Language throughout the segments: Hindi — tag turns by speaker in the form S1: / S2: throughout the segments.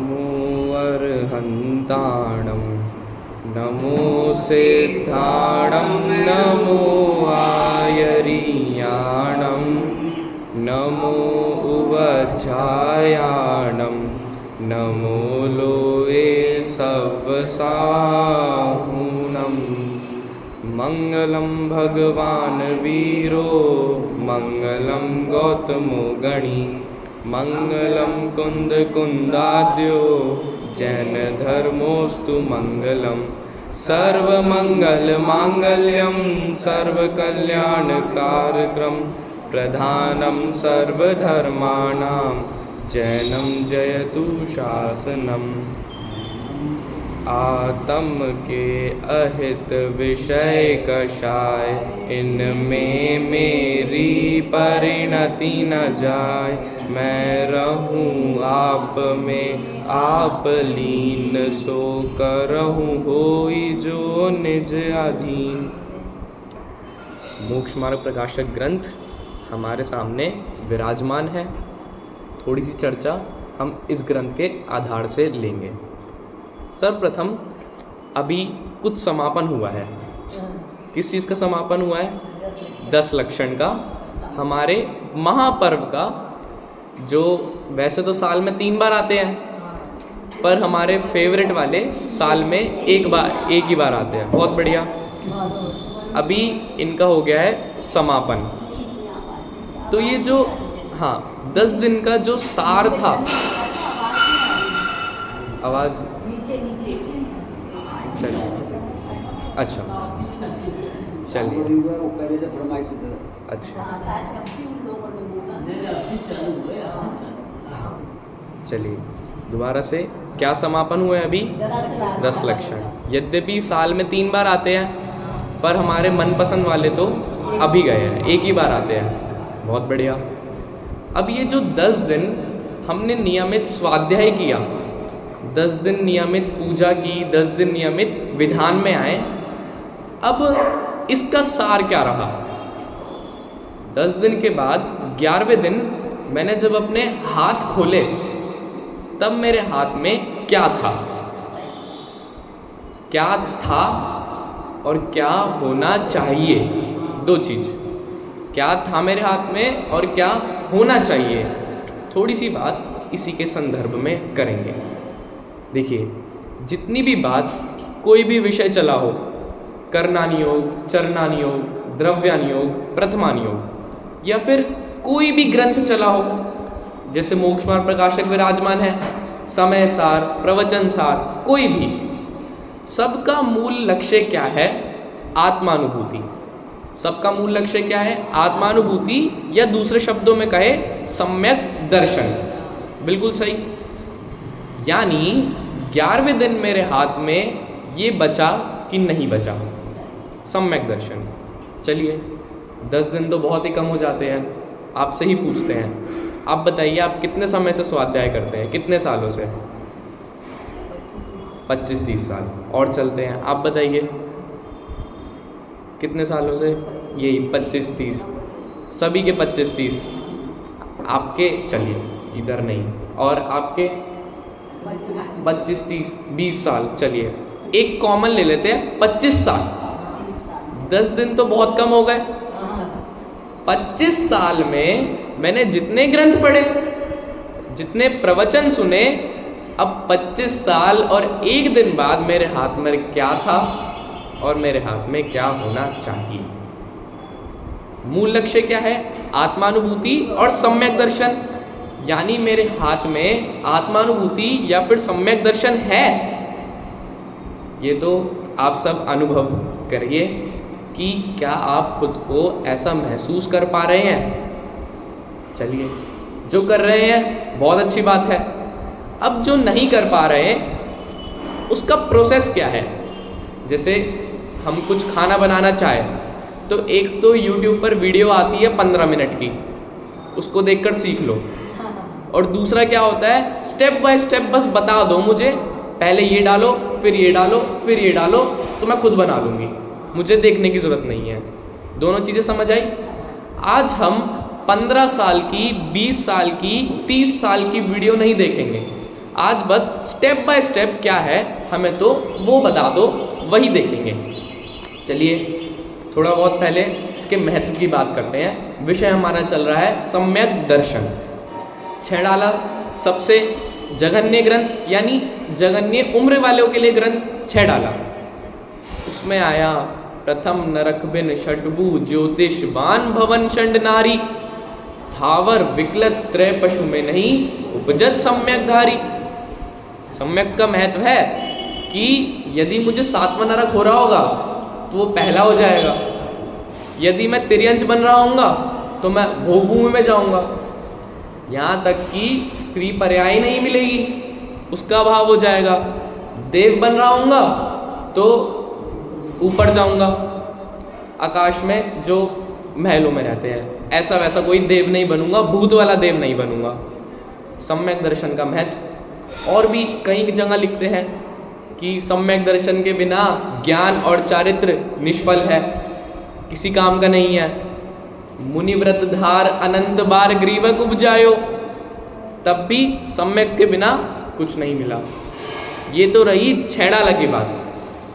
S1: नमो अर्हन्ताणं नमो सिद्धाणं नमो आयरीयाणं नमो उवध्यायाणं नमो लोये सवसाहुनं मंगलं भगवान् वीरो मंगलं गौतमो गणी मंगलं कुन्दकुन्दाद्यो जैनधर्मोऽस्तु मंगलम् सर्वमङ्गलमाङ्गल्यं सर्वकल्याणकारकं प्रधानं सर्वधर्माणां जैनं जयतु शासनम् आत्म के अहित विषय कषाय इनमें मेरी परिणति न जाय मैं रहूं आप में आप लीन सो करहूं होई जो निज अधीन। मोक्ष मार्ग प्रकाशक ग्रंथ हमारे सामने विराजमान है। थोड़ी सी चर्चा हम इस ग्रंथ के आधार से लेंगे। सर्वप्रथम अभी कुछ समापन हुआ है। किस चीज़ का समापन हुआ है? 10 लक्षण का, हमारे महापर्व का, जो वैसे तो साल में 3 बार आते हैं पर हमारे फेवरेट वाले साल में एक ही बार आते हैं। बहुत बढ़िया। अभी इनका हो गया है समापन। तो ये जो 10 दिन का जो सार था, आवाज़ चलिए, अच्छा चलिए, अच्छा चलिए दोबारा से क्या समापन हुए अभी? 10 लक्षण। यद्यपि साल में 3 बार आते हैं पर हमारे मनपसंद वाले तो अभी गए हैं, एक ही बार आते हैं। बहुत बढ़िया। अब ये जो 10 दिन हमने नियमित स्वाध्याय किया, 10 दिन नियमित पूजा की, 10 दिन नियमित विधान में आए, अब इसका सार क्या रहा? 10 दिन के बाद 11वें दिन मैंने जब अपने हाथ खोले तब मेरे हाथ में क्या था? क्या था और क्या होना चाहिए? 2 चीज़, क्या था मेरे हाथ में और क्या होना चाहिए। थोड़ी सी बात इसी के संदर्भ में करेंगे। देखिए, जितनी भी बात, कोई भी विषय चला हो, कर्णानि योग, चरणानि योग, द्रव्यानि योग, प्रथमानि योग, या फिर कोई भी ग्रंथ चला हो, जैसे मोक्ष मार्ग प्रकाशक विराजमान है, समय सार, प्रवचन सार, कोई भी, सबका मूल लक्ष्य क्या है? आत्मानुभूति। सबका मूल लक्ष्य क्या है? आत्मानुभूति, या दूसरे शब्दों में कहे सम्यक दर्शन। बिल्कुल सही। यानी 11वें दिन मेरे हाथ में ये बचा कि नहीं बचा? सम्यक दर्शन। चलिए, 10 दिन तो बहुत ही कम हो जाते हैं। आपसे ही पूछते हैं, आप बताइए, आप कितने समय से स्वाध्याय करते हैं? कितने सालों से? 25-30 साल। और चलते हैं, आप बताइए कितने सालों से? यही 25-30। सभी के 25-30। आपके, चलिए इधर नहीं, और आपके 25-30, 20 साल। चलिए एक कॉमन ले लेते हैं, 25 साल। 10 दिन तो बहुत कम हो गए। 25 साल में मैंने जितने ग्रंथ पढ़े, जितने प्रवचन सुने, अब 25 साल और 1 दिन बाद मेरे हाथ में क्या था और मेरे हाथ में क्या होना चाहिए? मूल लक्ष्य क्या है? आत्मानुभूति और सम्यक दर्शन। यानी मेरे हाथ में आत्मानुभूति या फिर सम्यक दर्शन है। ये तो आप सब अनुभव करिए कि क्या आप खुद को ऐसा महसूस कर पा रहे हैं। चलिए, जो कर रहे हैं बहुत अच्छी बात है। अब जो नहीं कर पा रहे हैं उसका प्रोसेस क्या है? जैसे हम कुछ खाना बनाना चाहें तो एक तो YouTube पर वीडियो आती है 15 मिनट की, उसको देखकर सीख लो। और दूसरा क्या होता है, स्टेप बाय स्टेप बस बता दो मुझे, पहले ये डालो, फिर ये डालो, फिर ये डालो, तो मैं खुद बना लूँगी, मुझे देखने की ज़रूरत नहीं है। दोनों चीज़ें समझ आई? आज हम 15 साल की, 20 साल की, 30 साल की वीडियो नहीं देखेंगे। आज बस स्टेप बाय स्टेप क्या है हमें तो वो बता दो, वही देखेंगे। चलिए थोड़ा बहुत पहले इसके महत्व की बात करते हैं। विषय हमारा चल रहा है सम्यक दर्शन। छैडाला सबसे जघन्य ग्रंथ, यानी जघन्य उम्र वालों के लिए ग्रंथ छैडाला। उसमें आया प्रथम नरक बिन षटभु ज्योतिषवान भवन षंड नारी, थावर विकलत त्रय पशु में नहीं उपजत सम्यक धारी। सम्यक का महत्व है कि यदि मुझे 7वां नरक हो रहा होगा तो वो पहला हो जाएगा, यदि मैं तिर्यंच बन रहा हूँगा तो मैं भोगभूमि में जाऊँगा, यहाँ तक कि स्त्री पर्याय नहीं मिलेगी उसका अभाव हो जाएगा। देव बन रहा हूँगा तो ऊपर जाऊँगा, आकाश में जो महलों में रहते हैं, ऐसा वैसा कोई देव नहीं बनूंगा, भूत वाला देव नहीं बनूंगा। सम्यक दर्शन का महत्व और भी कई जगह लिखते हैं कि सम्यक दर्शन के बिना ज्ञान और चारित्र निष्फल है, किसी काम का नहीं है। मुनिव्रत धार अनंत बार ग्रीवक उपजायो, तब भी सम्यक के बिना कुछ नहीं मिला। ये तो रही छैडाला की बात।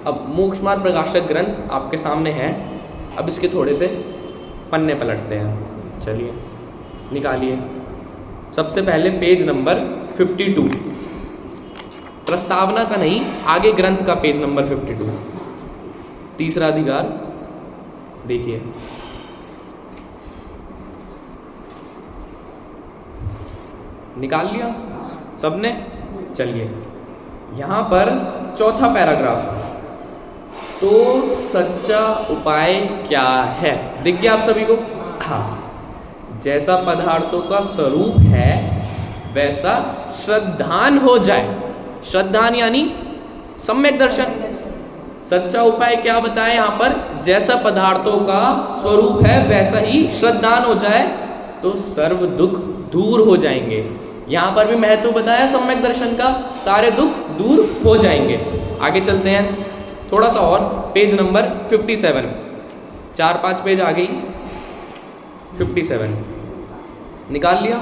S1: अब मोक्ष मार्ग प्रकाशक ग्रंथ आपके सामने है, अब इसके थोड़े से पन्ने पलटते हैं। चलिए निकालिए। सबसे पहले पेज नंबर 52, प्रस्तावना का नहीं, आगे ग्रंथ का पेज नंबर 52, तीसरा अधिकार देखिए। निकाल लिया सबने? चलिए यहाँ पर चौथा पैराग्राफ, तो सच्चा उपाय क्या है, दिख गया आप सभी को? हाँ, जैसा पदार्थों का स्वरूप है वैसा श्रद्धान हो जाए। श्रद्धान यानी सम्यक दर्शन। सच्चा उपाय क्या बताया यहाँ पर? जैसा पदार्थों का स्वरूप है वैसा ही श्रद्धान हो जाए तो सर्व दुख दूर हो जाएंगे। यहाँ पर भी महत्व बताया सम्यक दर्शन का, सारे दुख दूर हो जाएंगे। आगे चलते हैं थोड़ा सा और, पेज नंबर 57, 4-5 पेज आ गई। 57 निकाल लिया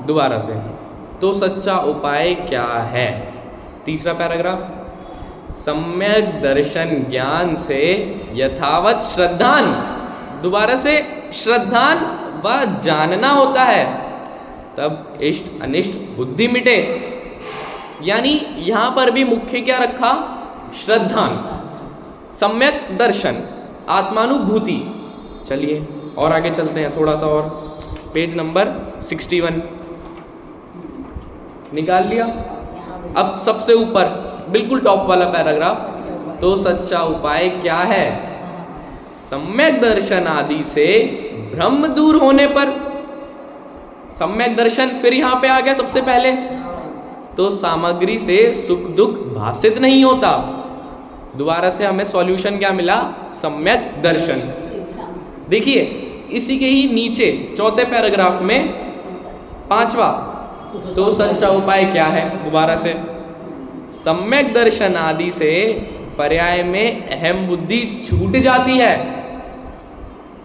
S1: दोबारा से। तो सच्चा उपाय क्या है? तीसरा पैराग्राफ, सम्यक दर्शन ज्ञान से यथावत श्रद्धान, दोबारा से श्रद्धान व जानना होता है, तब इष्ट अनिष्ट बुद्धि मिटे। यानी यहाँ पर भी मुख्य क्या रखा? श्रद्धान, सम्यक दर्शन, आत्मानुभूति। चलिए और आगे चलते हैं थोड़ा सा और, पेज नंबर 61 निकाल लिया। अब सबसे ऊपर बिल्कुल टॉप वाला पैराग्राफ, तो सच्चा उपाय क्या है? सम्यक दर्शन आदि से भ्रम दूर होने पर। सम्यक दर्शन फिर यहाँ पे आ गया सबसे पहले, तो सामग्री से सुख दुख भासित नहीं होता। दोबारा से हमें सॉल्यूशन क्या मिला? सम्यक दर्शन। देखिए इसी के ही नीचे चौथे पैराग्राफ में 5वां, तो सच्चा उपाय क्या है? दोबारा से सम्यक दर्शन आदि से पर्याय में अहम बुद्धि छूट जाती है।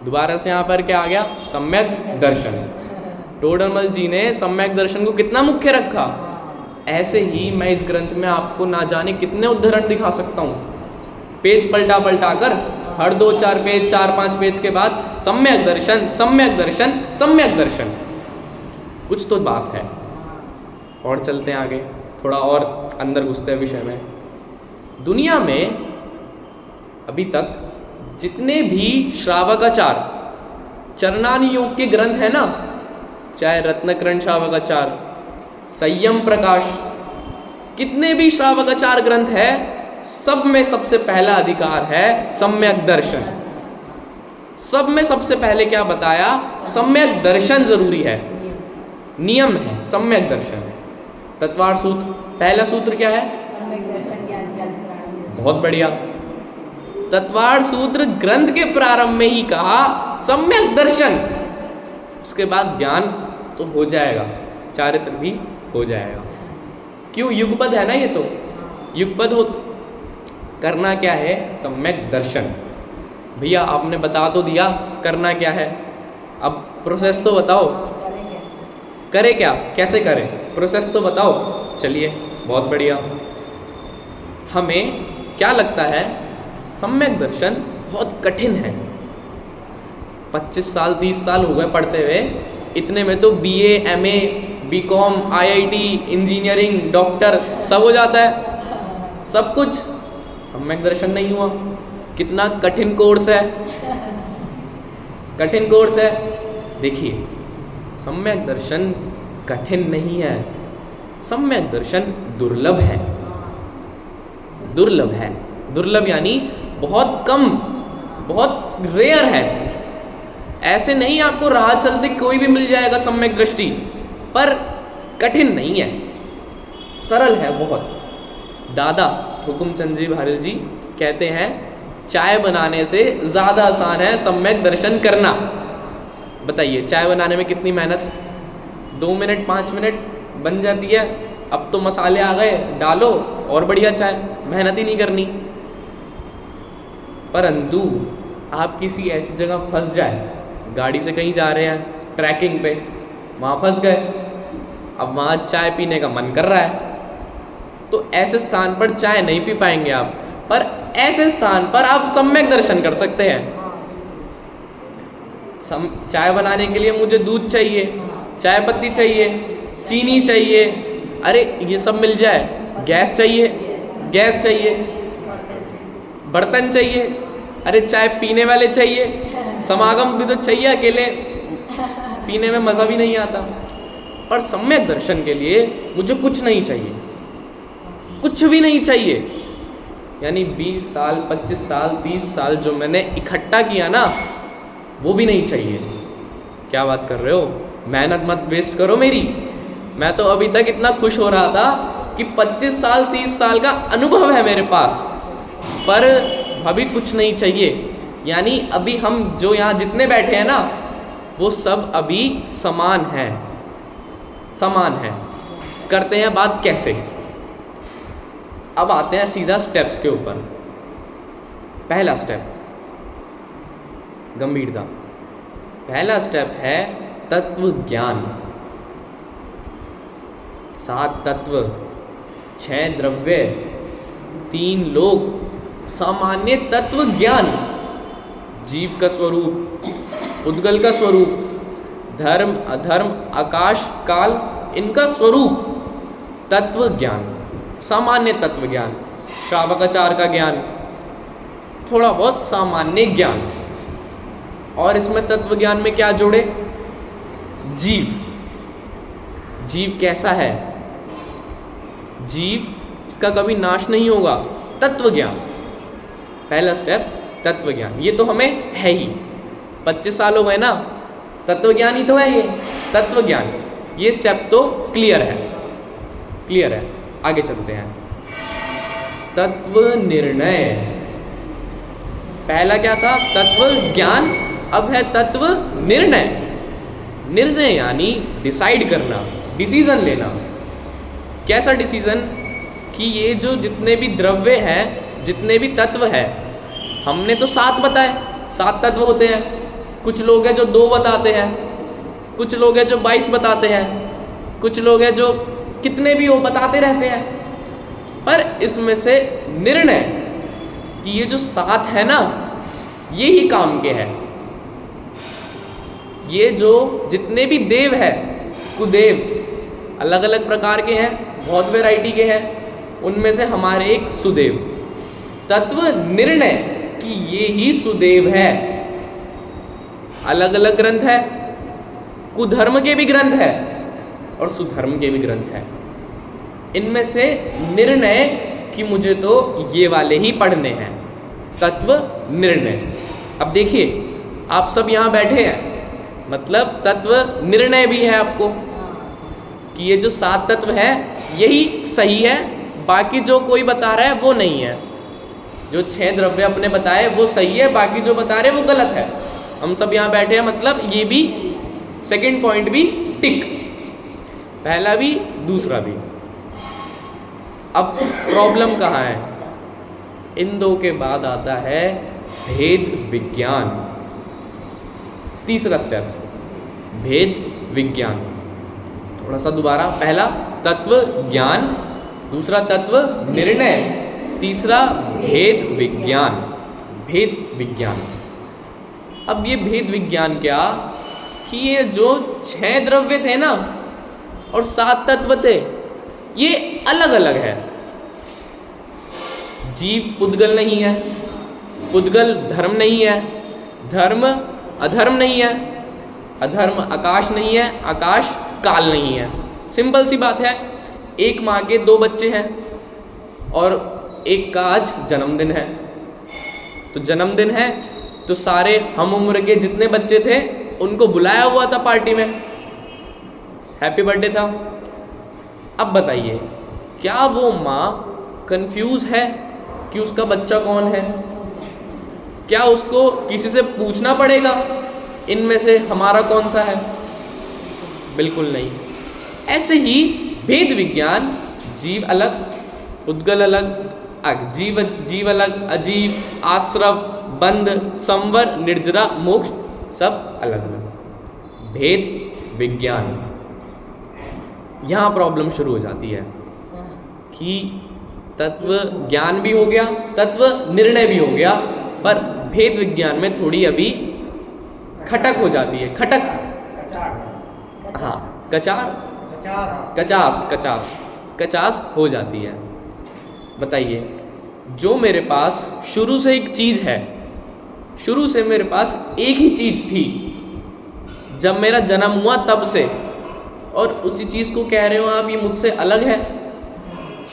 S1: दोबारा से यहाँ पर क्या आ गया? सम्यक दर्शन। टोडरमल जी ने सम्यक दर्शन को कितना मुख्य रखा। ऐसे ही मैं इस ग्रंथ में आपको ना जाने कितने उदाहरण दिखा सकता हूँ, पेज पलटा पलटा कर, हर 2-4 पेज 4-5 पेज के बाद सम्यक दर्शन, सम्यक दर्शन, सम्यक दर्शन। कुछ तो बात है। और चलते हैं आगे, थोड़ा और अंदर घुसते हैं विषय में। दुनिया में अभी तक जितने भी श्रावकाचार, चरणानी योग के ग्रंथ है ना, चाहे रत्नकरण श्रावकाचार, संयम प्रकाश, कितने भी श्रावकाचार ग्रंथ है, सब में सबसे पहला अधिकार है सम्यक दर्शन। सब में सबसे पहले क्या बताया? सम्यक दर्शन जरूरी है, नियम है सम्यक दर्शन। तत्वार्थ सूत्र, पहला सूत्र क्या है? बहुत बढ़िया। तत्वार्थ सूत्र ग्रंथ के प्रारंभ में ही कहा सम्यक दर्शन, उसके बाद ज्ञान तो हो जाएगा, चारित्र भी हो जाएगा। क्यों? युगपद है ना ये, तो युगपद हो। करना क्या है? सम्यक दर्शन। भैया आपने बता तो दिया करना क्या है, अब प्रोसेस तो बताओ। करें क्या? कैसे करें? प्रोसेस तो बताओ। चलिए बहुत बढ़िया। हमें क्या लगता है सम्यक दर्शन बहुत कठिन है। 25 साल 30 साल हो गए पढ़ते हुए, इतने में तो BA MA BCom IIT engineering doctor सब हो जाता है, सब कुछ। सम्यक दर्शन नहीं हुआ। कितना कठिन कोर्स है, कठिन कोर्स है। देखिए सम्यक दर्शन कठिन नहीं है, सम्यक दर्शन दुर्लभ है। दुर्लभ है, दुर्लभ यानी बहुत कम, बहुत रेयर है। ऐसे नहीं आपको राह चलते कोई भी मिल जाएगा सम्यक दृष्टि, पर कठिन नहीं है, सरल है बहुत। दादा हुकुमचंद जी भारल जी कहते हैं चाय बनाने से ज़्यादा आसान है सम्यक दर्शन करना। बताइए चाय बनाने में कितनी मेहनत, 2 मिनट 5 मिनट बन जाती है। अब तो मसाले आ गए, डालो और बढ़िया चाय, मेहनत ही नहीं करनी। परंतु आप किसी ऐसी जगह फंस जाए, गाड़ी से कहीं जा रहे हैं ट्रैकिंग पे, वहाँ फंस गए, अब वहाँ चाय पीने का मन कर रहा है, तो ऐसे स्थान पर चाय नहीं पी पाएंगे आप, पर ऐसे स्थान पर आप सम्यक दर्शन कर सकते हैं। चाय बनाने के लिए मुझे दूध चाहिए, चाय पत्ती चाहिए, चीनी चाहिए, अरे ये सब मिल जाए। गैस चाहिए, गैस चाहिए, बर्तन चाहिए, अरे चाय पीने वाले चाहिए, समागम भी तो चाहिए, अकेले पीने में मज़ा भी नहीं आता। पर सम्यक दर्शन के लिए मुझे कुछ नहीं चाहिए, कुछ भी नहीं चाहिए। यानी 20 साल 25 साल 30 साल जो मैंने इकट्ठा किया ना, वो भी नहीं चाहिए। क्या बात कर रहे हो, मेहनत मत वेस्ट करो मेरी। मैं तो अभी तक इतना खुश हो रहा था कि 25 साल 30 साल का अनुभव है मेरे पास, पर अभी कुछ नहीं चाहिए। यानी अभी हम जो यहाँ जितने बैठे हैं ना, वो सब अभी समान हैं, समान हैं। करते हैं बात कैसे। अब आते हैं सीधा स्टेप्स के ऊपर। पहला स्टेप गंभीरता। पहला स्टेप है तत्व ज्ञान। 7 तत्व, 6 द्रव्य, 3 लोक, सामान्य तत्व ज्ञान। जीव का स्वरूप, उद्गल का स्वरूप, धर्म अधर्म आकाश काल, इनका स्वरूप, तत्व ज्ञान, सामान्य तत्व ज्ञान, श्रावकाचार का ज्ञान, थोड़ा बहुत सामान्य ज्ञान। और इसमें तत्व ज्ञान में क्या जोड़े, जीव। जीव कैसा है, जीव इसका कभी नाश नहीं होगा, तत्व ज्ञान। पहला स्टेप तत्व ज्ञान, ये तो हमें है ही। 25 साल हो गए ना, तत्व ज्ञान ही तो है ये, तत्व ज्ञान। ये स्टेप तो क्लियर है, क्लियर है। आगे चलते हैं। तत्व निर्णय। पहला क्या था, तत्व ज्ञान, अब है तत्व निर्णय। निर्णय यानी डिसाइड करना, डिसीजन लेना। कैसा डिसीजन कि ये जो जितने भी द्रव्य हैं, जितने भी तत्व हैं, हमने तो 7 बताए, 7 तत्व होते हैं। कुछ लोग हैं जो 2 बताते हैं, कुछ लोग हैं जो 22 बताते हैं, कुछ लोग हैं जो कितने भी वो बताते रहते हैं। पर इसमें से निर्णय कि ये जो 7 है ना, ये ही काम के हैं। ये जो जितने भी देव है, कुदेव, अलग अलग प्रकार के हैं, बहुत वैरायटी के हैं, उनमें से हमारे एक सुदेव। तत्व निर्णय कि ये ही सुदेव है। अलग अलग ग्रंथ है, कुधर्म के भी ग्रंथ है और सुधर्म के भी ग्रंथ है। इनमें से निर्णय कि मुझे तो ये वाले ही पढ़ने हैं, तत्व निर्णय। अब देखिए आप सब यहाँ बैठे हैं, मतलब तत्व निर्णय भी है आपको कि ये जो 7 तत्व है यही सही है, बाकी जो कोई बता रहा है वो नहीं है। जो 6 द्रव्य अपने बताए वो सही है, बाकी जो बता रहे वो गलत है। हम सब यहाँ बैठे हैं, मतलब ये भी सेकंड पॉइंट भी टिक, पहला भी दूसरा भी। अब प्रॉब्लम कहाँ है, इन 2 के बाद आता है भेद विज्ञान। तीसरा स्टेप भेद विज्ञान। थोड़ा सा दोबारा, पहला तत्व ज्ञान, दूसरा तत्व निर्णय, तीसरा भेद विज्ञान। भेद विज्ञान। अब ये भेद विज्ञान क्या कि ये जो 6 द्रव्य थे ना और 7 तत्व थे, ये अलग अलग है। जीव पुद्गल नहीं है, पुद्गल धर्म नहीं है, धर्म अधर्म नहीं है, अधर्म आकाश नहीं है, आकाश काल नहीं है। सिंपल सी बात है, एक माँ के 2 बच्चे हैं और एक का आज जन्मदिन है। तो जन्मदिन है तो सारे हम उम्र के जितने बच्चे थे उनको बुलाया हुआ था पार्टी में, हैप्पी बर्थडे था। अब बताइए, क्या वो माँ कंफ्यूज है कि उसका बच्चा कौन है? क्या उसको किसी से पूछना पड़ेगा इनमें से हमारा कौन सा है? बिल्कुल नहीं। ऐसे ही भेद विज्ञान, जीव अलग, पुद्गल अलग, जीव अलग, अजीव, आश्रव, बंध, संवर, निर्जरा, मोक्ष, सब अलग अलग। भेद विज्ञान। यहाँ प्रॉब्लम शुरू हो जाती है कि तत्व ज्ञान भी हो गया, तत्व निर्णय भी हो गया, पर भेद विज्ञान में थोड़ी अभी खटक हो जाती है। खटक, हाँ, कचास हो जाती है। बताइए, जो मेरे पास शुरू से एक चीज़ है, शुरू से मेरे पास एक ही चीज़ थी जब मेरा जन्म हुआ तब से, और उसी चीज़ को कह रहे हो आप ये मुझसे अलग है।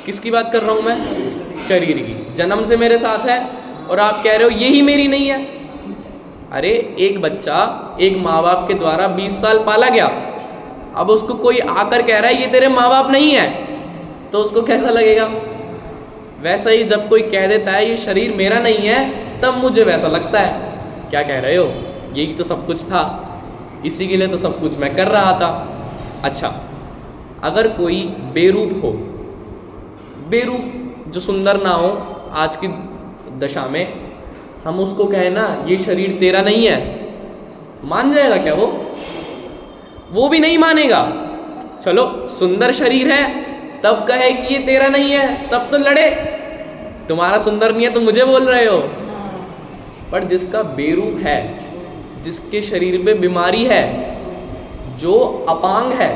S1: किसकी बात कर रहा हूँ मैं? शरीर की। जन्म से मेरे साथ है और आप कह रहे हो यही मेरी नहीं है। अरे एक बच्चा एक माँ बाप के द्वारा 20 साल पाला गया, अब उसको कोई आकर कह रहा है ये तेरे माँ बाप नहीं है, तो उसको कैसा लगेगा? वैसा ही जब कोई कह देता है ये शरीर मेरा नहीं है, तब मुझे वैसा लगता है। क्या कह रहे हो? यही तो सब कुछ था, इसी के लिए तो सब कुछ मैं कर रहा था। अच्छा, अगर कोई बेरूप हो, बेरूप जो सुंदर ना हो आज की दशा में, हम उसको कहें ना ये शरीर तेरा नहीं है, मान जाएगा क्या वो? वो भी नहीं मानेगा। चलो सुंदर शरीर है तब कहे कि ये तेरा नहीं है, तब तो लड़े, तुम्हारा सुंदर नहीं है तो मुझे बोल रहे हो। पर जिसका बेरूप है, जिसके शरीर में बीमारी है, जो अपांग है,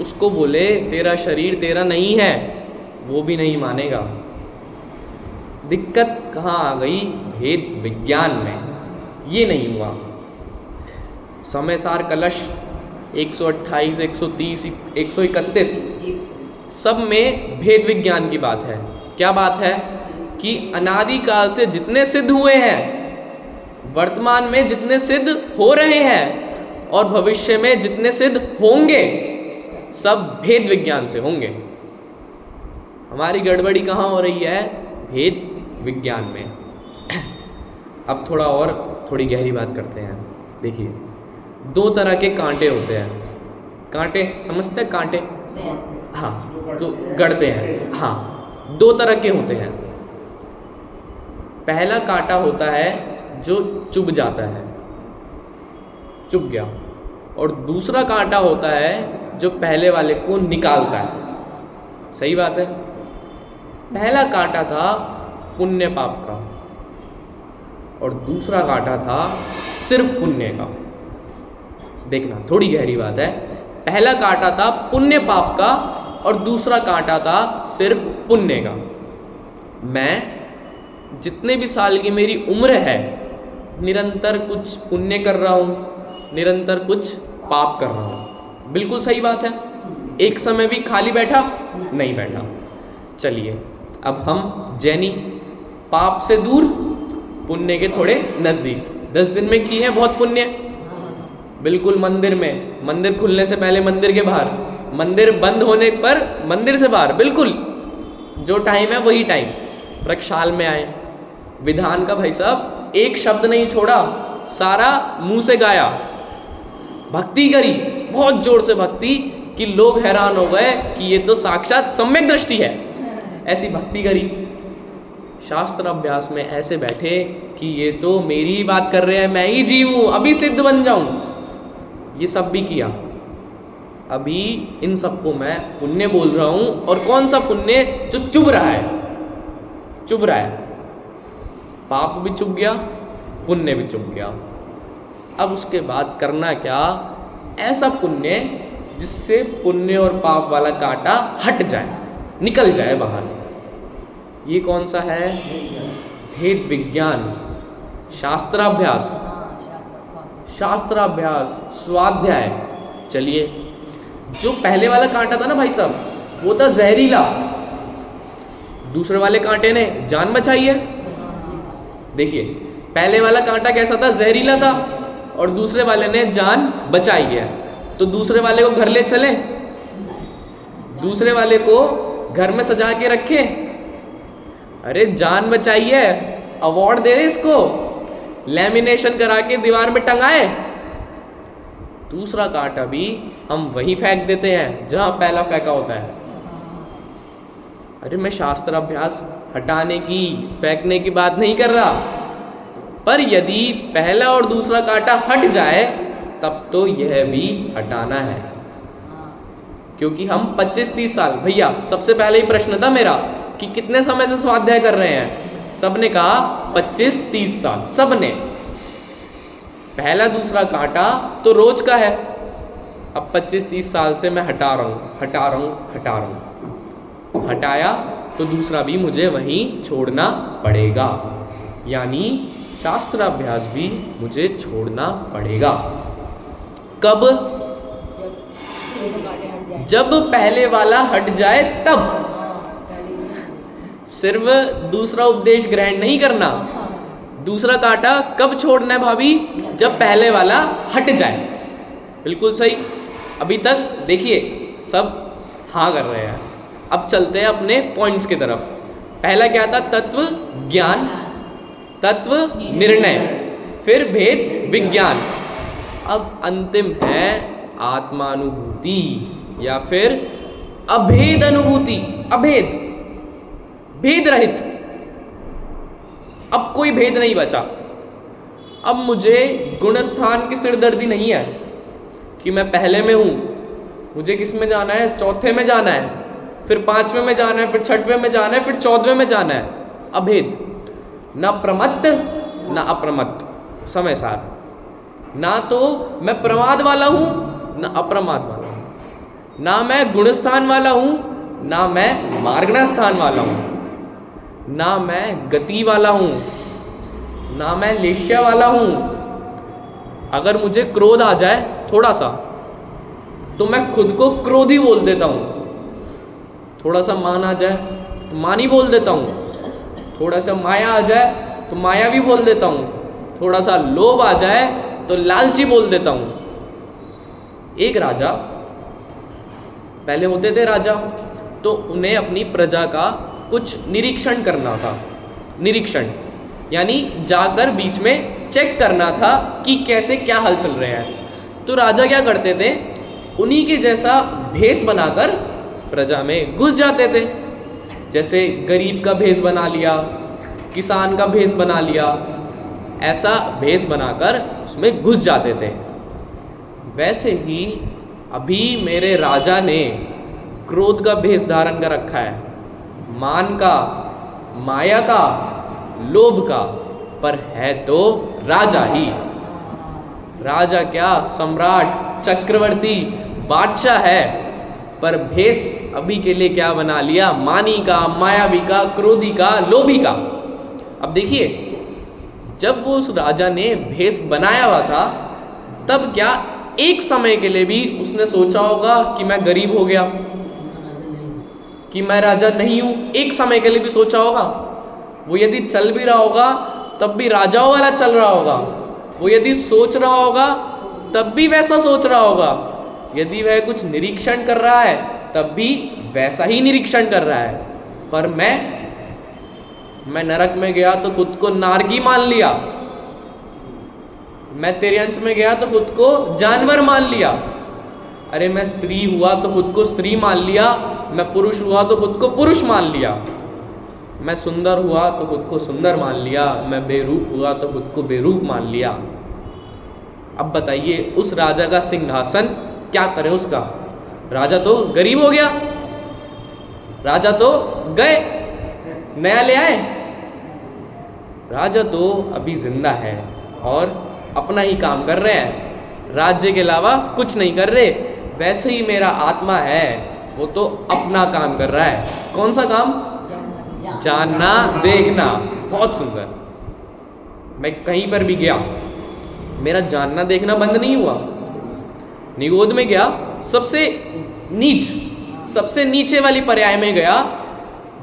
S1: उसको बोले तेरा शरीर तेरा नहीं है, वो भी नहीं मानेगा। दिक्कत कहाँ आ गई? भेद विज्ञान में। ये नहीं हुआ। समय सार कलश 128, 130, 131 सब में भेद विज्ञान की बात है। क्या बात है? कि अनादि काल से जितने सिद्ध हुए हैं, वर्तमान में जितने सिद्ध हो रहे हैं और भविष्य में जितने सिद्ध होंगे, सब भेद विज्ञान से होंगे। हमारी गड़बड़ी कहाँ हो रही है? भेद विज्ञान में। अब थोड़ी गहरी बात करते हैं। देखिए, 2 तरह के कांटे होते हैं। कांटे समझते हैं? कांटे, हाँ, तो गड़ते हैं। हाँ, 2 तरह के होते हैं। पहला कांटा होता है जो चुभ जाता है, चुभ गया, और दूसरा कांटा होता है जो पहले वाले को निकालता है। सही बात है। पहला कांटा था पुण्य पाप का और दूसरा कांटा था सिर्फ पुण्य का। देखना, थोड़ी गहरी बात है। पहला कांटा था पुण्य पाप का और दूसरा कांटा था सिर्फ पुण्य का। मैं जितने भी साल की मेरी उम्र है, निरंतर कुछ पुण्य कर रहा हूँ, निरंतर कुछ पाप कर रहा हूँ। बिल्कुल सही बात है। एक समय भी खाली बैठा नहीं बैठा। चलिए, अब हम जैनी, पाप से दूर, पुण्य के थोड़े नज़दीक। 10 दिन में की है बहुत पुण्य, बिल्कुल मंदिर में, मंदिर खुलने से पहले मंदिर के बाहर, मंदिर बंद होने पर मंदिर से बाहर, बिल्कुल जो टाइम है वही टाइम। प्रक्षाल में आए, विधान का भाई साहब एक शब्द नहीं छोड़ा, सारा मुंह से गाया, भक्ति करी, बहुत जोर से भक्ति कि लोग हैरान हो गए कि ये तो साक्षात सम्यक दृष्टि है। ऐसी भक्ति करी, शास्त्र अभ्यास में ऐसे बैठे कि ये तो मेरी ही बात कर रहे हैं, मैं ही जीव हूँ, अभी सिद्ध बन जाऊँ। ये सब भी किया। अभी इन सबको मैं पुण्य बोल रहा हूं, और कौन सा पुण्य? जो चुभ रहा है, चुभ रहा है। पाप भी चुभ गया, पुण्य भी चुभ गया। अब उसके बाद करना क्या? ऐसा पुण्य जिससे पुण्य और पाप वाला कांटा हट जाए, निकल जाए बाहर। ये कौन सा है? भेद विज्ञान, शास्त्राभ्यास, शास्त्राभ्यास, स्वाध्याय। चलिए, जो पहले वाला कांटा था ना भाई साहब, वो था जहरीला, दूसरे वाले कांटे ने जान बचाई है। देखिए, पहले वाला कांटा कैसा था? जहरीला था, और दूसरे वाले ने जान बचाई है। तो दूसरे वाले को घर ले चले, दूसरे वाले को घर में सजा के रखे, अरे जान बचाई है, अवार्ड दे इसको, लैमिनेशन करा के दीवार में टंगाए। दूसरा कांटा भी हम वहीं फेंक देते हैं जहां पहला फेंका होता है। अरे मैं शास्त्राभ्यास हटाने की, फेंकने की बात नहीं कर रहा, पर यदि पहला और दूसरा कांटा हट जाए तब तो यह भी हटाना है। क्योंकि हम 25-30 साल, भैया सबसे पहले ही प्रश्न था मेरा कि कितने समय से स्वाध्याय कर रहे हैं? सबने कहा 25-30 साल, सबने। पहला दूसरा कांटा तो रोज का है, अब 25-30 साल से मैं हटा रहा हूँ, हटा रहा हूँ, हटा रहा हूँ। हटाया तो दूसरा भी मुझे वहीं छोड़ना पड़ेगा, यानी शास्त्राभ्यास भी मुझे छोड़ना पड़ेगा। कब? जब पहले वाला हट जाए तब। सिर्फ दूसरा उपदेश ग्रहण नहीं करना। दूसरा कांटा कब छोड़ना है भाभी? जब पहले वाला हट जाए। बिल्कुल सही। अभी तक देखिए सब हाँ कर रहे हैं, अब चलते हैं अपने पॉइंट्स की तरफ। पहला क्या था? तत्व ज्ञान, तत्व निर्णय, फिर भेद विज्ञान। अब अंतिम है आत्मानुभूति या फिर अभेद अनुभूति। अभेद, भेद रहित। अब कोई भेद नहीं बचा। अब मुझे गुणस्थान की सिरदर्दी नहीं है कि मैं पहले में हूं, मुझे किस में जाना है? चौथे में जाना है, फिर 5वें में जाना है, फिर 6वें में जाना है, फिर 14वें में जाना है। अभेद, ना प्रमत्त ना अप्रमत्त, समय सार। ना तो मैं प्रमाद वाला हूं ना अप्रमाद वाला हूं, ना मैं गुणस्थान वाला हूं ना मैं मार्गणा स्थान वाला हूं, ना मैं गति वाला हूं ना मैं लेश्या वाला हूं। अगर मुझे क्रोध आ जाए थोड़ा सा तो मैं खुद को क्रोधी बोल देता हूं, थोड़ा सा मान आ जाए तो मानी बोल देता हूं, थोड़ा सा माया आ जाए तो माया भी बोल देता हूं, थोड़ा सा लोभ आ जाए तो लालची बोल देता हूं। एक राजा, पहले होते थे राजा, तो उन्हें अपनी प्रजा का कुछ निरीक्षण करना था। निरीक्षण यानी जाकर बीच में चेक करना था कि कैसे क्या हाल चल रहे हैं। तो राजा क्या करते थे? उन्हीं के जैसा भेष बनाकर प्रजा में घुस जाते थे। जैसे गरीब का भेष बना लिया, किसान का भेष बना लिया, ऐसा भेष बनाकर उसमें घुस जाते थे। वैसे ही अभी मेरे राजा ने क्रोध का भेष धारण कर रखा है, मान का, माया का, लोभ का, पर है तो राजा ही। राजा क्या, सम्राट, चक्रवर्ती, बादशाह है, पर भेष अभी के लिए क्या बना लिया? मानी का, मायावी का, क्रोधी का, लोभी का। अब देखिए, जब वो उस राजा ने भेष बनाया हुआ था तब क्या एक समय के लिए भी उसने सोचा होगा कि मैं गरीब हो गया, कि मैं राजा नहीं हूं? एक समय के लिए भी सोचा होगा? वो यदि चल भी रहा होगा तब भी राजाओं वाला चल रहा होगा। वो यदि सोच रहा होगा तब भी वैसा सोच रहा होगा। यदि वह कुछ निरीक्षण कर रहा है तब भी वैसा ही निरीक्षण कर रहा है। पर मैं नरक में गया तो खुद को नारकी मान लिया, मैं तिर्यंश में गया तो खुद को जानवर मान लिया, अरे मैं स्त्री हुआ तो खुद को स्त्री मान लिया, मैं पुरुष हुआ तो खुद को पुरुष मान लिया, मैं सुंदर हुआ तो खुद को सुंदर मान लिया, मैं बेरूप हुआ तो खुद को बेरूप मान लिया। अब बताइए उस राजा का सिंहासन क्या करे उसका? राजा तो गरीब हो गया, राजा तो गए, नया ले आए। राजा तो अभी जिंदा है और अपना ही काम कर रहे हैं, राज्य के अलावा कुछ नहीं कर रहे। वैसे ही मेरा आत्मा है, वो तो अपना काम कर रहा है। कौन सा काम? जानना देखना। बहुत सुंदर। मैं कहीं पर भी गया, मेरा जानना देखना बंद नहीं हुआ। निगोद में गया, सबसे नीचे वाली पर्याय में गया,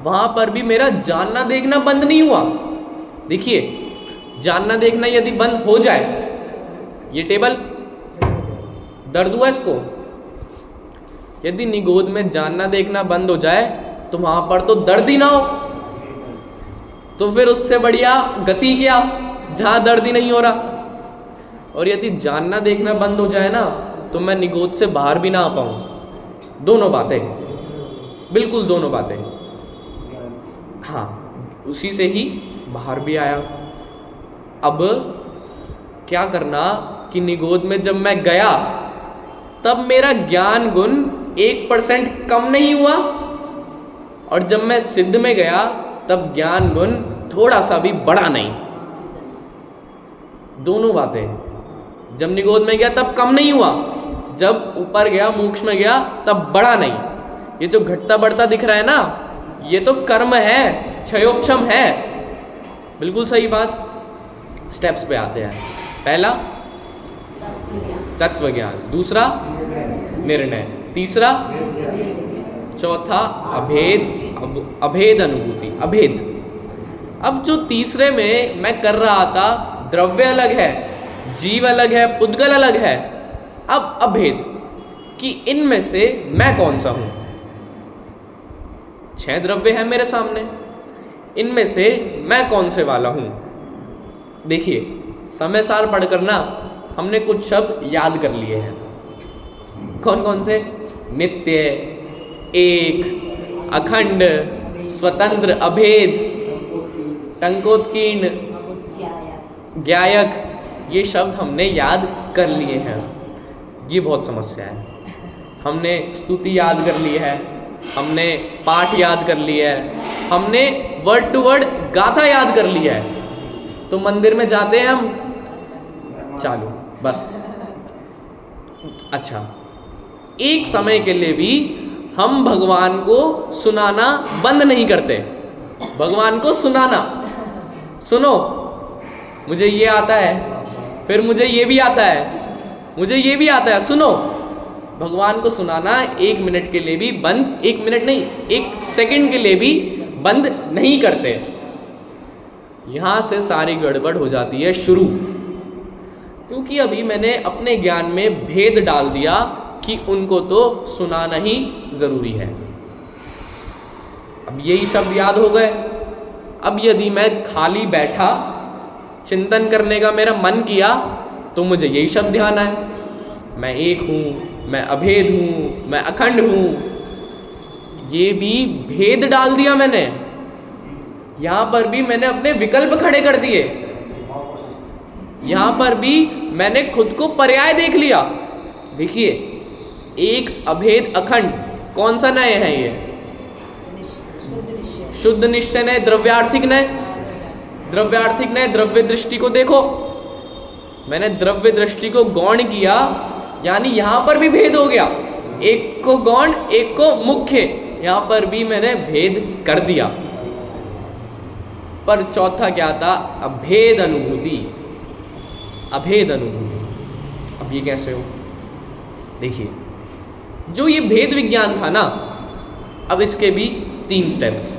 S1: वहां पर भी मेरा जानना देखना बंद नहीं हुआ। देखिए, जानना देखना यदि बंद हो जाए, ये टेबल दर्द हुआ इसको, यदि निगोद में जानना देखना बंद हो जाए तो वहां पर तो दर्द ही ना हो। तो फिर उससे बढ़िया गति क्या, जहां दर्द ही नहीं हो रहा। और यदि जानना देखना बंद हो जाए ना, तो मैं निगोद से बाहर भी ना आ पाऊं। दोनों बातें, बिल्कुल दोनों बातें। हाँ, उसी से ही बाहर भी आया। अब क्या करना कि निगोद में जब मैं गया, तब मेरा ज्ञान गुण 1% कम नहीं हुआ, और जब मैं सिद्ध में गया तब ज्ञान गुण थोड़ा सा भी बढ़ा नहीं। दोनों बातें। जब निगोद में गया तब कम नहीं हुआ, जब ऊपर गया मोक्ष में गया तब बढ़ा नहीं। ये जो घटता बढ़ता दिख रहा है ना, ये तो कर्म है, क्षयोपशम है। बिल्कुल सही बात। स्टेप्स पे आते हैं। पहला तत्व ज्ञान, दूसरा निर्णय, तीसरा, चौथा अभेद अनुभूति, अभेद। अब जो तीसरे में मैं कर रहा था, द्रव्य अलग है, जीव अलग है, पुद्गल अलग है। अब अभेद कि इनमें से मैं कौन सा हूं। 6 द्रव्य हैं मेरे सामने, इनमें से मैं कौन से वाला हूं। देखिए, समय सार पढ़कर ना हमने कुछ शब्द याद कर लिए हैं। कौन कौन से? नित्य, एक, अखंड, स्वतंत्र, अभेद, टंकोत्कीर्ण, ज्ञायक। ये शब्द हमने याद कर लिए हैं। ये बहुत समस्या है। हमने स्तुति याद कर ली है, हमने पाठ याद कर लिया है, हमने वर्ड टू वर्ड गाथा याद कर लिया है। तो मंदिर में जाते हैं हम, चालू बस। अच्छा, एक समय के लिए भी हम भगवान को सुनाना बंद नहीं करते। भगवान को सुनाना, सुनो मुझे ये आता है, फिर मुझे ये भी आता है, मुझे ये भी आता है, सुनो। भगवान को सुनाना 1 मिनट के लिए भी बंद, 1 मिनट नहीं, 1 सेकंड के लिए भी बंद नहीं करते। यहाँ से सारी गड़बड़ हो जाती है शुरू, क्योंकि अभी मैंने अपने ज्ञान में भेद डाल दिया कि उनको तो सुनाना ही जरूरी है। अब यही शब्द याद हो गए। अब यदि मैं खाली बैठा, चिंतन करने का मेरा मन किया, तो मुझे यही शब्द ध्यान आए, मैं एक हूँ, मैं अभेद हूँ, मैं अखंड हूँ। ये भी भेद डाल दिया मैंने। यहाँ पर भी मैंने अपने विकल्प खड़े कर दिए। यहाँ पर भी मैंने खुद को पर्याय देख लिया। देखिए, एक, अभेद, अखंड, कौन सा नय है ये? शुद्ध निश्चय नय, द्रव्यार्थिक नय। द्रव्यार्थिक नय, द्रव्य दृष्टि को देखो, मैंने द्रव्य दृष्टि को गौण किया, यानी यहां पर भी भेद हो गया। एक को गौण, एक को मुख्य, यहां पर भी मैंने भेद कर दिया। पर चौथा क्या था? अभेद अनुभूति। अभेद अनुभूति। अब ये कैसे हो? देखिए, जो ये भेद विज्ञान था ना, अब इसके भी 3 स्टेप्स।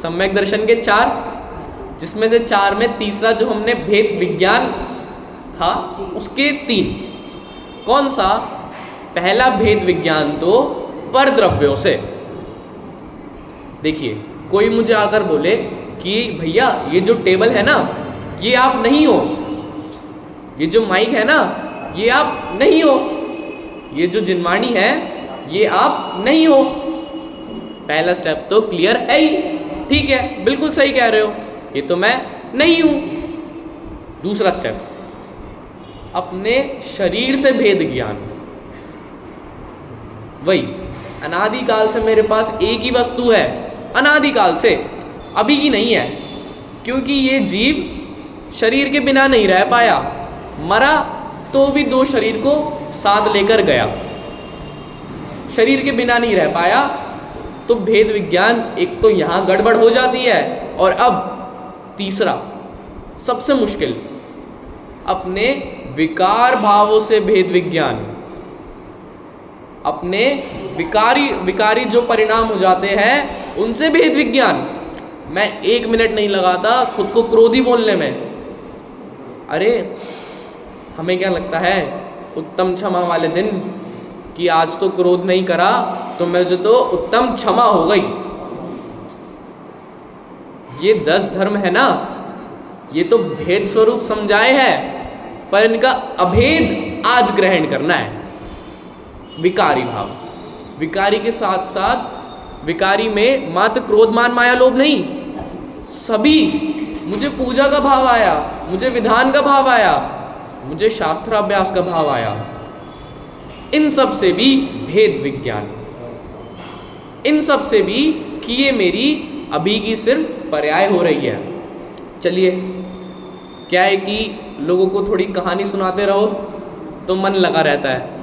S1: सम्यक दर्शन के 4, जिसमें से 4 में तीसरा जो हमने भेद विज्ञान था, उसके 3। कौन सा? पहला भेद विज्ञान तो पर द्रव्यों से। देखिए, कोई मुझे आकर बोले कि भैया ये जो टेबल है ना, ये आप नहीं हो, ये जो माइक है ना, ये आप नहीं हो, ये जो जिनवाणी है ये आप नहीं हो। पहला स्टेप तो क्लियर है ही, ठीक है, बिल्कुल सही कह रहे हो, ये तो मैं नहीं हूं। दूसरा स्टेप, अपने शरीर से भेद ज्ञान। वही अनादिकाल से मेरे पास एक ही वस्तु है, अनादिकाल से, अभी की नहीं है, क्योंकि ये जीव शरीर के बिना नहीं रह पाया, मरा तो भी दो शरीर को साथ लेकर गया, शरीर के बिना नहीं रह पाया। तो भेद विज्ञान एक तो यहाँ गड़बड़ हो जाती है, और अब तीसरा सबसे मुश्किल, अपने विकार भावों से भेद विज्ञान, अपने विकारी जो परिणाम हो जाते हैं उनसे भेद विज्ञान। मैं 1 मिनट नहीं लगाता खुद को क्रोधी बोलने में। अरे हमें क्या लगता है उत्तम क्षमा वाले दिन कि आज तो क्रोध नहीं करा तो मुझे तो उत्तम क्षमा हो गई। ये 10 धर्म है ना, ये तो भेद स्वरूप समझाए हैं, पर इनका अभेद आज ग्रहण करना है। विकारी भाव, विकारी के साथ साथ विकारी में मात्र क्रोध मान माया लोभ नहीं, सभी, मुझे पूजा का भाव आया, मुझे विधान का भाव आया, मुझे शास्त्राभ्यास का भाव आया, इन सब से भी भेद विज्ञान, इन सब से भी कि ये मेरी अभी की सिर्फ पर्याय हो रही है। चलिए, क्या है कि लोगों को थोड़ी कहानी सुनाते रहो तो मन लगा रहता है।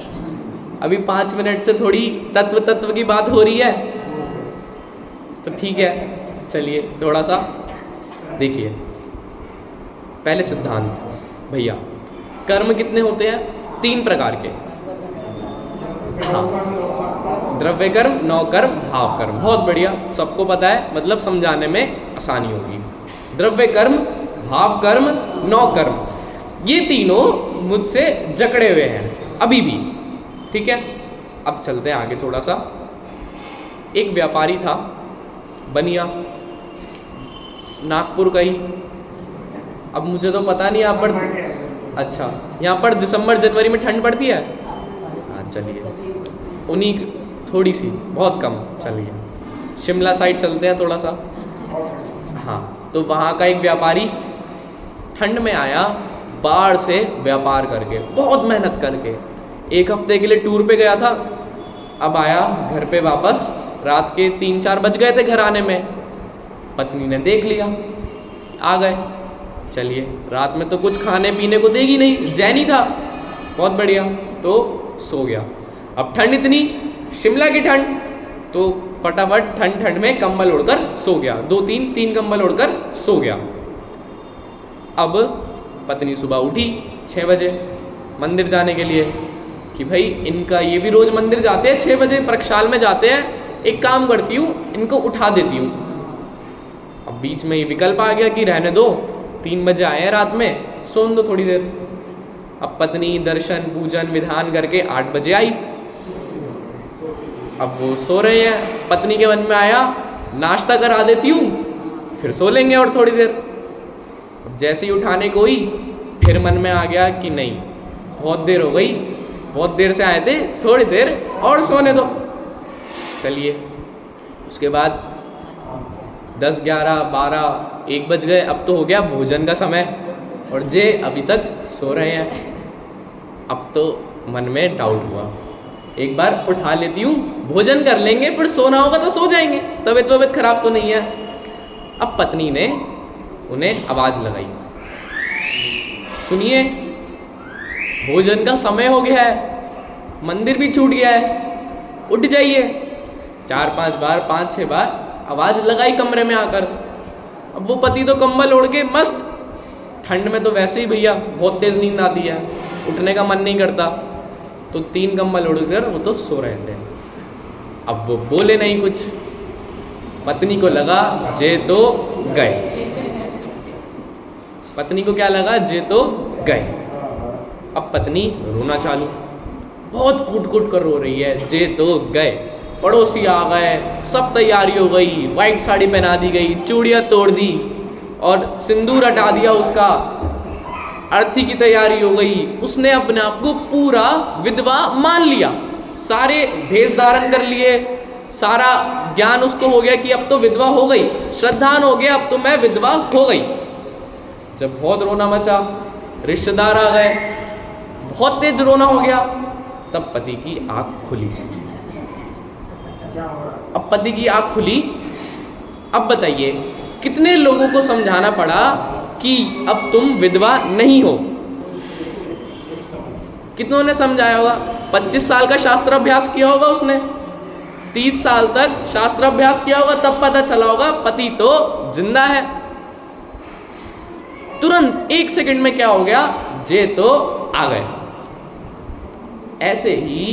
S1: अभी 5 मिनट से थोड़ी तत्व की बात हो रही है, तो ठीक है, चलिए थोड़ा सा देखिए। पहले सिद्धांत भैया, कर्म कितने होते हैं? 3 प्रकार के। हाँ, द्रव्य कर्म, नौ कर्म, भाव कर्म। बहुत बढ़िया, सबको पता है, मतलब समझाने में आसानी होगी। द्रव्य कर्म, भाव कर्म, नौ कर्म, ये तीनों मुझसे जकड़े हुए हैं अभी भी, ठीक है। अब चलते हैं आगे थोड़ा सा। एक व्यापारी था, बनिया, नागपुर का ही। अब मुझे तो पता नहीं यहाँ पर, अच्छा यहाँ पर दिसंबर जनवरी में ठंड पड़ती है? हाँ चलिए, उन्हीं थोड़ी सी, बहुत कम। चलिए शिमला साइड चलते हैं थोड़ा सा। हाँ, तो वहाँ का एक व्यापारी ठंड में आया, बाढ़ से व्यापार करके, बहुत मेहनत करके, 1 हफ्ते के लिए टूर पे गया था। अब आया घर पे वापस, रात के 3-4 बज गए थे घर आने में। पत्नी ने देख लिया, आ गए। चलिए, रात में तो कुछ खाने पीने को देगी नहीं, जैनी था, बहुत बढ़िया, तो सो गया। अब ठंड इतनी, शिमला की ठंड, तो फटाफट ठंड में कंबल ओढ़कर सो गया, 2-3 कंबल ओढ़कर सो गया। अब पत्नी सुबह उठी 6 बजे मंदिर जाने के लिए, कि भाई इनका ये भी रोज़ मंदिर जाते हैं 6 बजे, प्रक्षाल में जाते हैं, एक काम करती हूँ इनको उठा देती हूँ। अब बीच में ये विकल्प आ गया कि रहने दो, 3 बजे आए हैं रात में, सोन दो थोड़ी देर। अब पत्नी दर्शन पूजन विधान करके 8 बजे आई। अब वो सो रहे हैं, पत्नी के मन में आया नाश्ता करा देती हूँ, फिर सो लेंगे और थोड़ी देर। अब जैसे ही उठाने को हुई, फिर मन में आ गया कि नहीं, बहुत देर हो गई, बहुत देर से आए थे, थोड़ी देर और सोने दो। चलिए, उसके बाद 10, 11, 12, 1 बज गए। अब तो हो गया भोजन का समय, और जे अभी तक सो रहे हैं। अब तो मन में डाउट हुआ, एक बार उठा लेती हूँ, भोजन कर लेंगे, फिर सोना होगा तो सो जाएंगे, तबीयत खराब तो नहीं है। अब पत्नी ने उन्हें आवाज़ लगाई, सुनिए भोजन का समय हो गया है, मंदिर भी छूट गया है, उठ जाइए। 4-5 बार, 5-6 बार आवाज़ लगाई कमरे में आकर। अब वो पति तो कंबल ओढ़ के मस्त, ठंड में तो वैसे ही भैया बहुत तेज़ नींद आती है, उठने का मन नहीं करता, तो 3 कंबल ओढ़कर वो तो सो रहे थे। अब वो बोले नहीं कुछ, पत्नी को लगा जे तो गए, पत्नी को क्या लगा, जे तो गए। अब पत्नी रोना चालू, बहुत कूट कर रो रही है, जे तो गए। पड़ोसी आ गए, सब तैयारी हो गई, वाइट साड़ी पहना दी गई, चूड़ियाँ तोड़ दी और सिंदूर हटा दिया उसका, अर्थी की तैयारी हो गई। उसने अपने आप को पूरा विधवा मान लिया, सारे भेष धारण कर लिए, सारा ज्ञान उसको हो गया कि अब तो विधवा हो गई, श्रद्धान हो गया, अब तो मैं विधवा हो गई। जब बहुत रोना मचा, रिश्तेदार आ गए, बहुत तेज रोना हो गया, तब पति की आँख खुली। अब पति की आँख खुली। अब बताइए कितने लोगों को समझाना पड़ा कि अब तुम विधवा नहीं हो? कितनों ने समझाया होगा? 25 साल का शास्त्र अभ्यास किया होगा उसने, 30 साल तक शास्त्र अभ्यास किया होगा, तब पता चला होगा पति तो जिंदा है। तुरंत 1 सेकंड में क्या हो गया? जे तो आ गए। ऐसे ही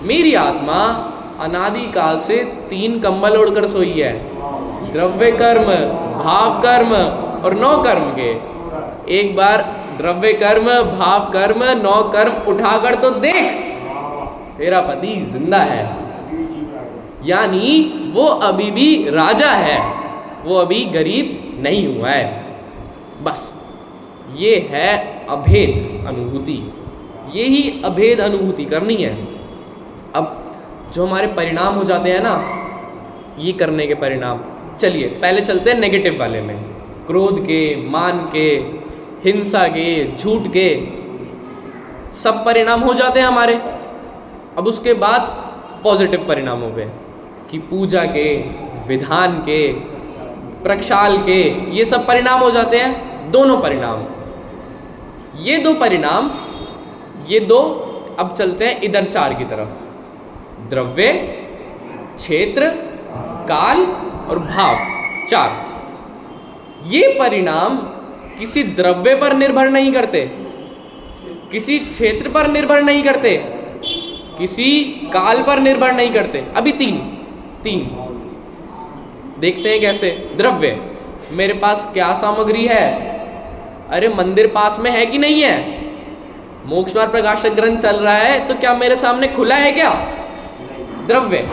S1: मेरी आत्मा अनादि काल से 3 कंबल ओढ़कर सोई है, द्रव्य कर्म, भाव कर्म और 9 कर्म के। एक बार द्रव्य कर्म, भाव कर्म, 9 कर्म उठाकर तो देख, तेरा पति जिंदा है। यानी वो अभी भी राजा है, वो अभी गरीब नहीं हुआ है। बस ये है अभेद अनुभूति, यही अभेद अनुभूति करनी है। अब जो हमारे परिणाम हो जाते हैं ना, ये करने के परिणाम, चलिए पहले चलते हैं नेगेटिव वाले में। क्रोध के, मान के, हिंसा के, झूठ के, सब परिणाम हो जाते हैं हमारे। अब उसके बाद पॉजिटिव परिणामों पे कि पूजा के, विधान के, प्रक्षाल के, ये सब परिणाम हो जाते हैं। दोनों परिणाम, ये 2 परिणाम, ये 2। अब चलते हैं इधर 4 की तरफ, द्रव्य, क्षेत्र, काल और भाव, 4। ये परिणाम किसी द्रव्य पर निर्भर नहीं करते, किसी क्षेत्र पर निर्भर नहीं करते, किसी काल पर निर्भर नहीं करते। अभी 3 देखते हैं कैसे। द्रव्य, मेरे पास क्या सामग्री है? अरे मंदिर पास में है कि नहीं है? मोक्ष मार्ग प्रकाशक ग्रंथ चल रहा है तो क्या मेरे सामने खुला है क्या? द्रव्य।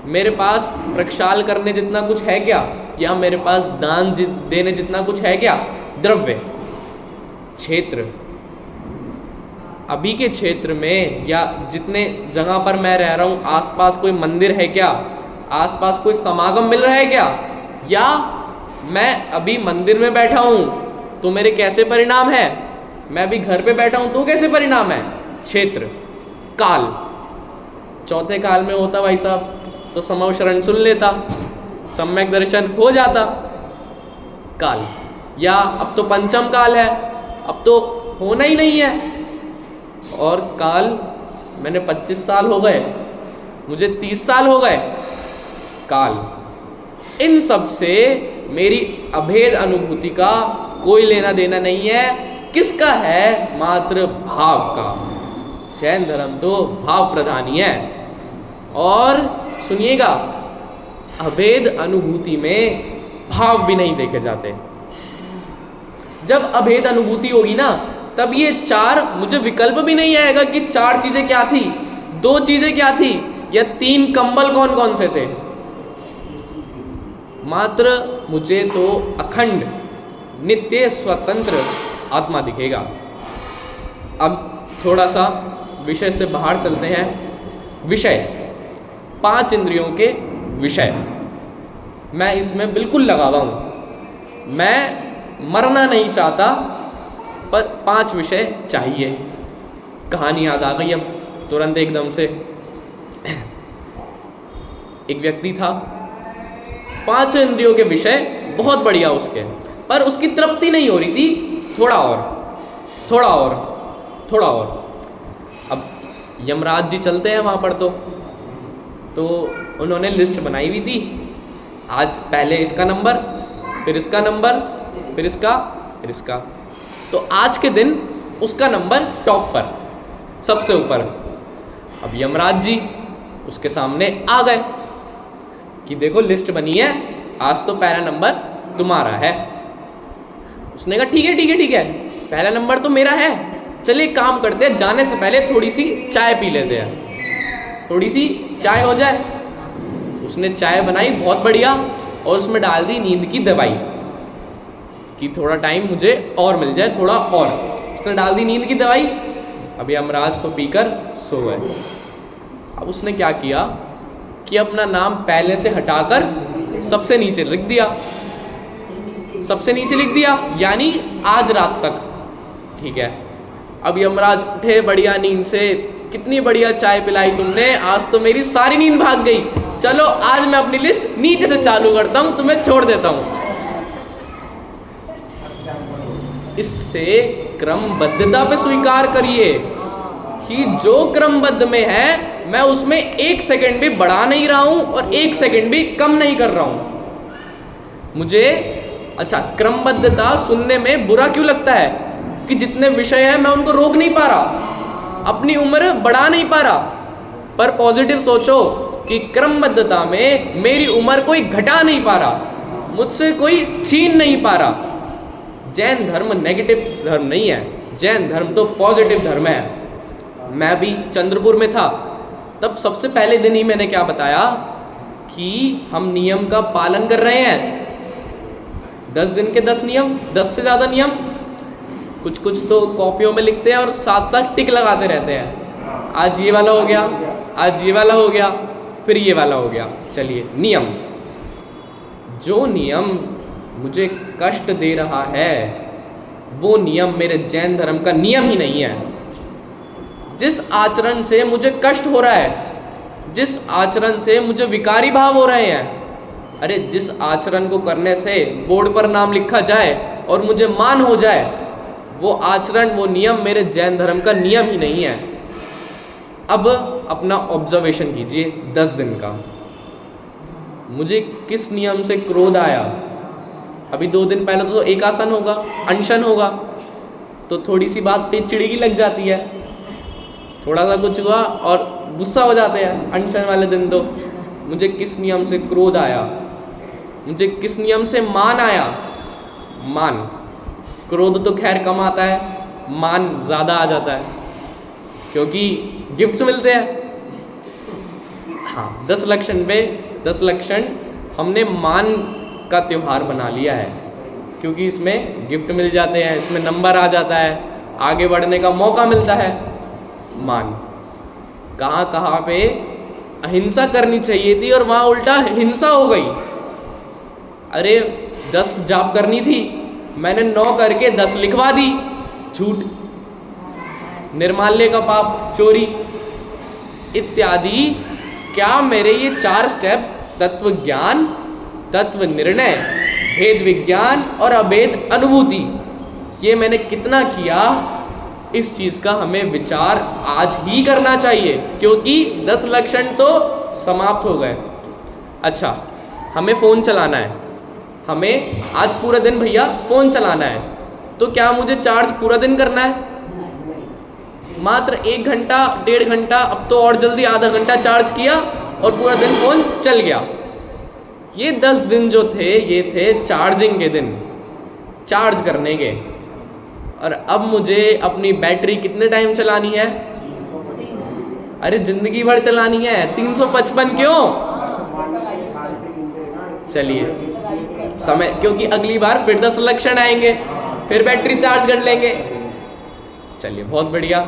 S1: मेरे पास प्रक्षाल करने जितना कुछ है क्या? या मेरे पास दान देने जितना कुछ है क्या? द्रव्य। क्षेत्र, अभी के क्षेत्र में या जितने जगह पर मैं रह रहा हूँ, आसपास कोई मंदिर है क्या? आसपास कोई समागम मिल रहा है क्या? या मैं अभी मंदिर में बैठा हूँ तो मेरे कैसे परिणाम है? मैं अभी घर पे बैठा हूँ तो कैसे परिणाम है? क्षेत्र। काल, चौथे काल में होता भाई साहब तो समव शरण सुन लेता, सम्यक दर्शन हो जाता। काल, या अब तो पंचम काल है, अब तो होना ही नहीं है। और काल, मैंने 25 साल हो गए, मुझे 30 साल हो गए। काल, इन सब से मेरी अभेद अनुभूति का कोई लेना देना नहीं है। किसका है? मात्र भाव का। जैन धर्म तो भाव प्रधान ही है। और सुनिएगा, अभेद अनुभूति में भाव भी नहीं देखे जाते। जब अभेद अनुभूति होगी ना, तब ये 4, मुझे विकल्प भी नहीं आएगा कि 4 चीजें क्या थी, 2 चीजें क्या थी, या 3 कंबल कौन कौन से थे। मात्र मुझे तो अखंड नित्य स्वतंत्र आत्मा दिखेगा। अब थोड़ा सा विषय से बाहर चलते हैं। विषय, 5 इंद्रियों के विषय, मैं इसमें बिल्कुल लगा हुआ हूँ। मैं मरना नहीं चाहता, पर 5 विषय चाहिए। कहानी याद आ गई अब तुरंत एकदम से। एक व्यक्ति था, 5 इंद्रियों के विषय बहुत बढ़िया उसके, पर उसकी तृप्ति नहीं हो रही थी। थोड़ा और, थोड़ा और, थोड़ा और। अब यमराज जी चलते हैं वहाँ पर, तो उन्होंने लिस्ट बनाई हुई थी। आज पहले इसका नंबर, फिर इसका नंबर, फिर इसका, फिर इसका। तो आज के दिन उसका नंबर टॉप पर, सबसे ऊपर। अब यमराज जी उसके सामने आ गए कि देखो लिस्ट बनी है, आज तो पहला नंबर तुम्हारा है। उसने कहा ठीक है ठीक है ठीक है, पहला नंबर तो मेरा है। चलिए काम करते हैं, जाने से पहले थोड़ी सी चाय पी लेते हैं, थोड़ी सी चाय हो जाए। उसने चाय बनाई बहुत बढ़िया और उसमें डाल दी नींद की दवाई कि थोड़ा टाइम मुझे और मिल जाए, थोड़ा और। उसने डाल दी नींद की दवाई। अभी यमराज तो पीकर सो गए। अब उसने क्या किया कि अपना नाम पहले से हटाकर सबसे नीचे लिख दिया, सबसे नीचे लिख दिया, यानी आज रात तक। ठीक है। अब यमराज उठे बढ़िया नींद से, कितनी बढ़िया चाय पिलाई तुमने, आज तो मेरी सारी नींद भाग गई। चलो आज मैं अपनी लिस्ट नीचे से चालू करता हूँ, तुम्हें छोड़ देता हूँ। इससे क्रमबद्धता पे स्वीकार करिए कि जो क्रमबद्ध में है मैं उसमें 1 सेकंड भी बढ़ा नहीं रहा हूं और 1 सेकंड भी कम नहीं कर रहा हूं। मुझे अच्छा, क्रमबद्धता सुनने में बुरा क्यों लगता है कि जितने विषय हैं मैं उनको रोक नहीं पा रहा, अपनी उम्र बढ़ा नहीं पा रहा। पर पॉजिटिव सोचो कि क्रमबद्धता में मेरी उम्र कोई घटा नहीं पा रहा, मुझसे कोई छीन नहीं पा रहा। जैन धर्म नेगेटिव धर्म नहीं है, जैन धर्म तो पॉजिटिव धर्म है। मैं भी चंद्रपुर में था, तब सबसे पहले दिन ही मैंने क्या बताया कि हम नियम का पालन कर रहे हैं। 10 दिन के 10 नियम, 10 से ज़्यादा नियम, कुछ कुछ तो कॉपियों में लिखते हैं और साथ साथ टिक लगाते रहते हैं। आज ये वाला हो गया, आज ये वाला हो गया, फिर ये वाला हो गया। चलिए, नियम, जो नियम मुझे कष्ट दे रहा है वो नियम मेरे जैन धर्म का नियम ही नहीं है। जिस आचरण से मुझे कष्ट हो रहा है, जिस आचरण से मुझे विकारी भाव हो रहे हैं, अरे जिस आचरण को करने से बोर्ड पर नाम लिखा जाए और मुझे मान हो जाए, वो आचरण, वो नियम मेरे जैन धर्म का नियम ही नहीं है। अब अपना ऑब्जर्वेशन कीजिए 10 दिन का। मुझे किस नियम से क्रोध आया? अभी 2 दिन पहले तो एक आसन होगा, अनशन होगा, तो थोड़ी सी बात पे चिड़गी लग जाती है, थोड़ा सा कुछ हुआ और गुस्सा हो जाते हैं अनशन वाले दिन। तो मुझे किस नियम से क्रोध आया? मुझे किस नियम से मान आया? मान। क्रोध तो खैर कम आता है, मान ज़्यादा आ जाता है क्योंकि गिफ्ट्स मिलते हैं। हाँ, 10 लक्षण पे 10 लक्षण हमने मान का त्यौहार बना लिया है क्योंकि इसमें गिफ्ट मिल जाते हैं, इसमें नंबर आ जाता है, आगे बढ़ने का मौका मिलता है। मान। कहाँ कहाँ पे अहिंसा करनी चाहिए थी और वहाँ उल्टा हिंसा हो गई। अरे 10 जाप करनी थी, मैंने 9 करके 10 लिखवा दी। झूठ, निर्माल्य का पाप, चोरी इत्यादि। क्या मेरे ये 4 स्टेप, तत्व ज्ञान, तत्व निर्णय, भेद विज्ञान और अभेद अनुभूति, ये मैंने कितना किया, इस चीज़ का हमें विचार आज ही करना चाहिए क्योंकि 10 लक्षण तो समाप्त हो गए। अच्छा, हमें फ़ोन चलाना है, हमें आज पूरा दिन भैया फ़ोन चलाना है, तो क्या मुझे चार्ज पूरा दिन करना है? मात्र 1 घंटा, 1.5 घंटा, अब तो और जल्दी आधा घंटा चार्ज किया और पूरा दिन फ़ोन चल गया। ये 10 दिन जो थे, ये थे चार्जिंग के दिन, चार्ज करने के। और अब मुझे अपनी बैटरी कितने टाइम चलानी है? अरे ज़िंदगी भर चलानी है। 355 क्यों? चलिए समय, क्योंकि अगली बार फिर 10 लक्षण आएंगे, फिर बैटरी चार्ज कर लेंगे। चलिए, बहुत बढ़िया।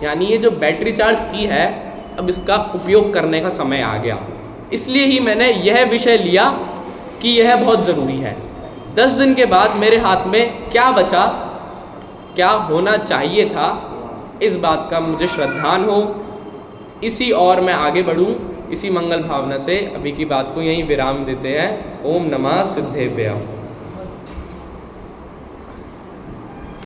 S1: यानी ये जो बैटरी चार्ज की है, अब इसका उपयोग करने का समय आ गया। इसलिए ही मैंने यह विषय लिया कि यह बहुत ज़रूरी है। 10 दिन के बाद मेरे हाथ में क्या बचा, क्या होना चाहिए था, इस बात का मुझे श्रद्धान हो, इसी और मैं आगे बढ़ूं। इसी मंगल भावना से अभी की बात को यहीं विराम देते हैं। ओम नमः सिद्धेभ्यः।